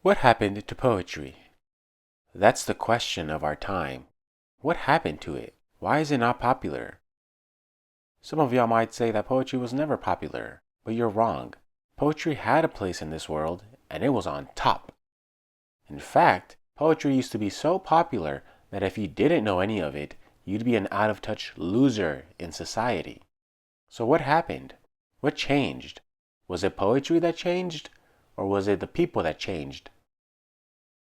What happened to poetry? That's the question of our time. What happened to it? Why is it not popular? Some of y'all might say that poetry was never popular, but you're wrong. Poetry had a place in this world, and it was on top. In fact, poetry used to be so popular that if you didn't know any of it, you'd be an out-of-touch loser in society. So what happened? What changed? Was it poetry that changed? Or was it the people that changed?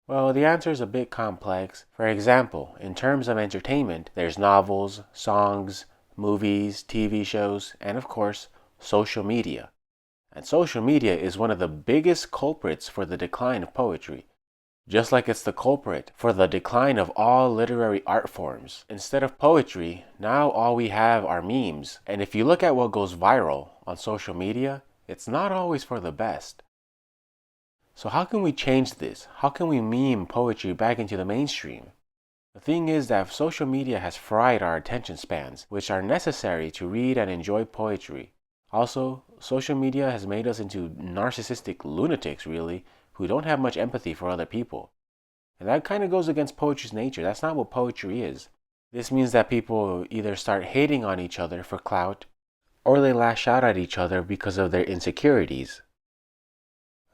Well, the answer is a bit complex. For example, in terms of entertainment, there's novels, songs, movies, TV shows, and of course, social media. And social media is one of the biggest culprits for the decline of poetry. Just like it's the culprit for the decline of all literary art forms. Instead of poetry, now all we have are memes. And if you look at what goes viral on social media, it's not always for the best. So how can we change this? How can we meme poetry back into the mainstream? The thing is that social media has fried our attention spans, which are necessary to read and enjoy poetry. Also, social media has made us into narcissistic lunatics, really, who don't have much empathy for other people. And that kind of goes against poetry's nature. That's not what poetry is. This means that people either start hating on each other for clout, or they lash out at each other because of their insecurities.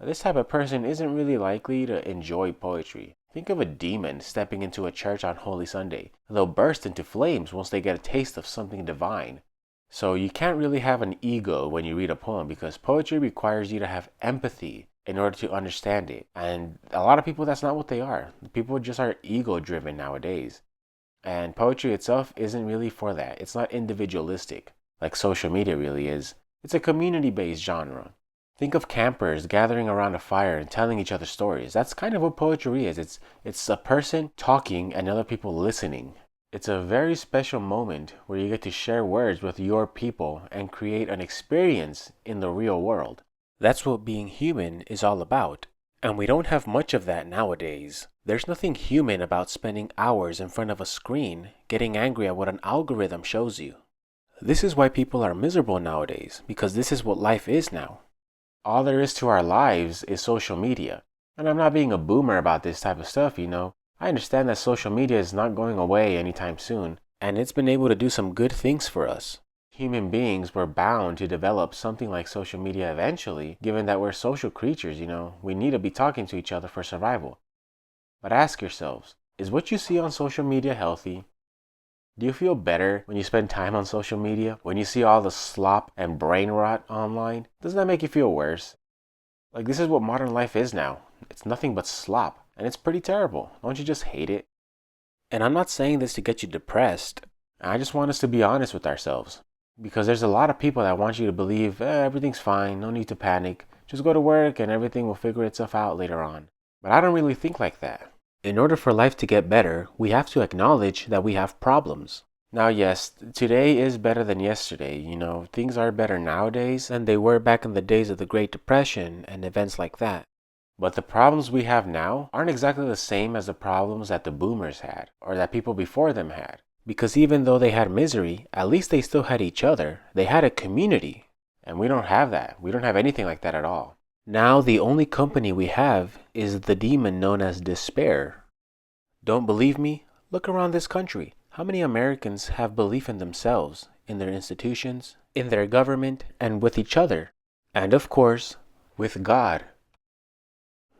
This type of person isn't really likely to enjoy poetry. Think of a demon stepping into a church on Holy Sunday. They'll burst into flames once they get a taste of something divine. So you can't really have an ego when you read a poem because poetry requires you to have empathy in order to understand it. And a lot of people, that's not what they are. People just are ego driven nowadays. And poetry itself isn't really for that. It's not individualistic like social media really is. It's a community-based genre. Think of campers gathering around a fire and telling each other stories. That's kind of what poetry is. It's a person talking and other people listening. It's a very special moment where you get to share words with your people and create an experience in the real world. That's what being human is all about. And we don't have much of that nowadays. There's nothing human about spending hours in front of a screen getting angry at what an algorithm shows you. This is why people are miserable nowadays, because this is what life is now. All there is to our lives is social media. And I'm not being a boomer about this type of stuff, you know. I understand that social media is not going away anytime soon, and it's been able to do some good things for us. Human beings were bound to develop something like social media eventually, given that we're social creatures, you know. We need to be talking to each other for survival. But ask yourselves, is what you see on social media healthy? Do you feel better when you spend time on social media? When you see all the slop and brain rot online? Doesn't that make you feel worse? Like, this is what modern life is now. It's nothing but slop. And it's pretty terrible. Don't you just hate it? And I'm not saying this to get you depressed. I just want us to be honest with ourselves. Because there's a lot of people that want you to believe, everything's fine, no need to panic. Just go to work and everything will figure itself out later on. But I don't really think like that. In order for life to get better, we have to acknowledge that we have problems. Now, yes, today is better than yesterday. You know, things are better nowadays than they were back in the days of the Great Depression and events like that. But the problems we have now aren't exactly the same as the problems that the boomers had, or that people before them had. Because even though they had misery, at least they still had each other. They had a community. And we don't have that. We don't have anything like that at all. Now the only company we have is the demon known as despair. Don't believe me? Look around this country. How many Americans have belief in themselves, in their institutions, in their government, and with each other? And of course, with God.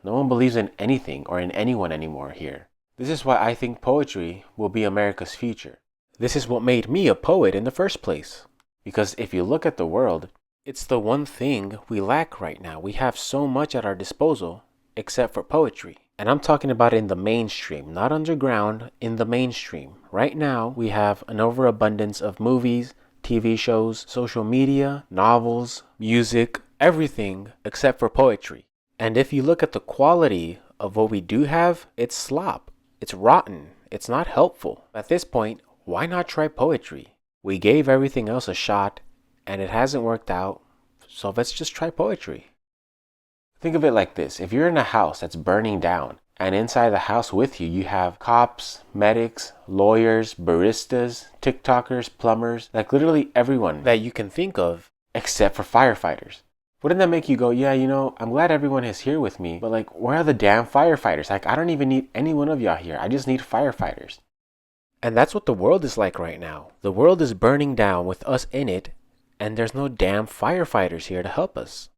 No one believes in anything or in anyone anymore here. This is why I think poetry will be America's future. This is what made me a poet in the first place. Because if you look at the world, it's the one thing we lack right now. We have so much at our disposal, except for poetry. And I'm talking about in the mainstream, not underground, in the mainstream. Right now, we have an overabundance of movies, TV shows, social media, novels, music, everything except for poetry. And if you look at the quality of what we do have, it's slop. It's rotten. It's not helpful. At this point, why not try poetry? We gave everything else a shot, and it hasn't worked out, so let's just try poetry. Think of it like this. If you're in a house that's burning down, and inside the house with you, you have cops, medics, lawyers, baristas, TikTokers, plumbers, like literally everyone that you can think of, except for firefighters. Wouldn't that make you go, yeah, I'm glad everyone is here with me, but like, where are the damn firefighters? Like, I don't even need any one of y'all here. I just need firefighters. And that's what the world is like right now. The world is burning down with us in it, and there's no damn firefighters here to help us.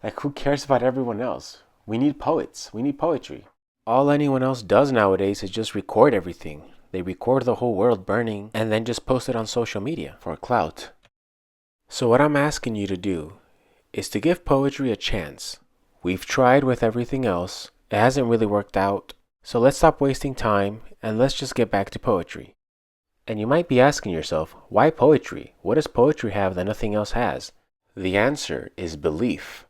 Like, who cares about everyone else? We need poets. We need poetry. All anyone else does nowadays is just record everything. They record the whole world burning and then just post it on social media for clout. So what I'm asking you to do is to give poetry a chance. We've tried with everything else. It hasn't really worked out. So let's stop wasting time and let's just get back to poetry. And you might be asking yourself, why poetry? What does poetry have that nothing else has? The answer is belief.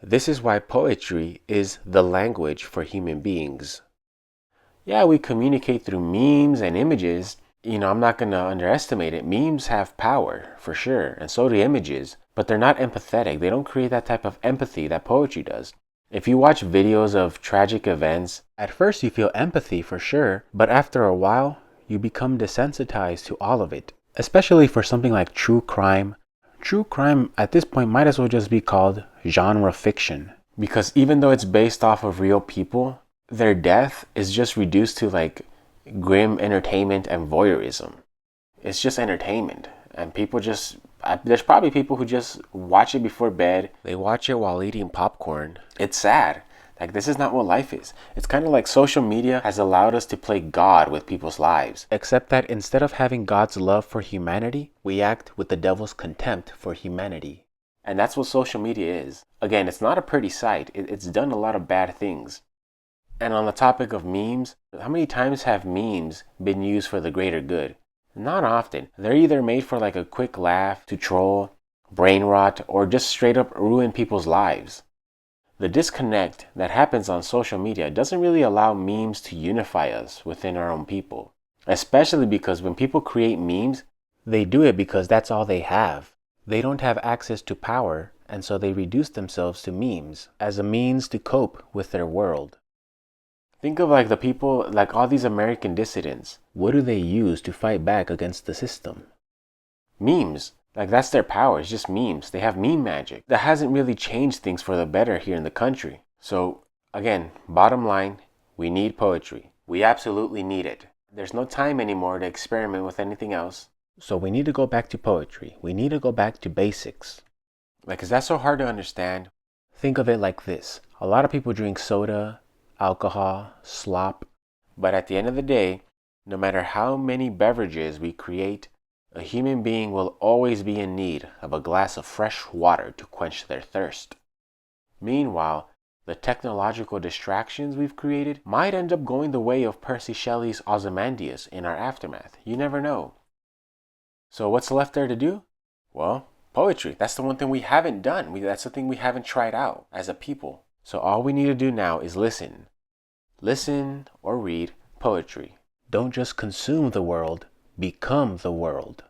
This is why poetry is the language for human beings. Yeah, we communicate through memes and images. I'm not going to underestimate it. Memes have power, for sure, and so do images. But they're not empathetic. They don't create that type of empathy that poetry does. If you watch videos of tragic events, at first you feel empathy for sure, but after a while, you become desensitized to all of it. Especially for something like true crime. True crime at this point might as well just be called genre fiction. Because even though it's based off of real people, their death is just reduced to like grim entertainment and voyeurism. It's just entertainment. And people there's probably people who just watch it before bed. They watch it while eating popcorn. It's sad. Like, this is not what life is. It's kind of like social media has allowed us to play God with people's lives. Except that instead of having God's love for humanity, we act with the devil's contempt for humanity. And that's what social media is. Again, it's not a pretty sight. It's done a lot of bad things. And on the topic of memes, how many times have memes been used for the greater good? Not often. They're either made for like a quick laugh, to troll, brain rot, or just straight up ruin people's lives. The disconnect that happens on social media doesn't really allow memes to unify us within our own people. Especially because when people create memes, they do it because that's all they have. They don't have access to power, and so they reduce themselves to memes as a means to cope with their world. Think of like the people, like all these American dissidents. What do they use to fight back against the system? Memes. Like, that's their power. It's just memes. They have meme magic. That hasn't really changed things for the better here in the country. So again, bottom line, we need poetry. We absolutely need it. There's no time anymore to experiment with anything else. So we need to go back to poetry. We need to go back to basics. Like, is that so hard to understand? Think of it like this. A lot of people drink soda, alcohol, slop. But at the end of the day, no matter how many beverages we create, a human being will always be in need of a glass of fresh water to quench their thirst. Meanwhile, the technological distractions we've created might end up going the way of Percy Shelley's Ozymandias in our aftermath. You never know. So what's left there to do? Well, poetry. That's the one thing we haven't done. That's the thing we haven't tried out as a people. So all we need to do now is listen. Listen or read poetry. Don't just consume the world, become the world.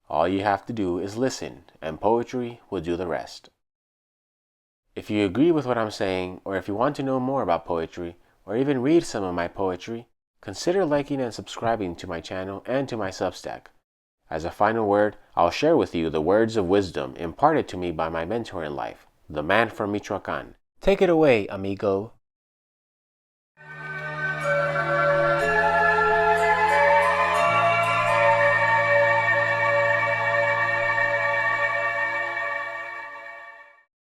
All you have to do is listen, and poetry will do the rest. If you agree with what I'm saying, or if you want to know more about poetry, or even read some of my poetry, consider liking and subscribing to my channel and to my Substack. As a final word, I'll share with you the words of wisdom imparted to me by my mentor in life, the man from Michoacan. Take it away, amigo.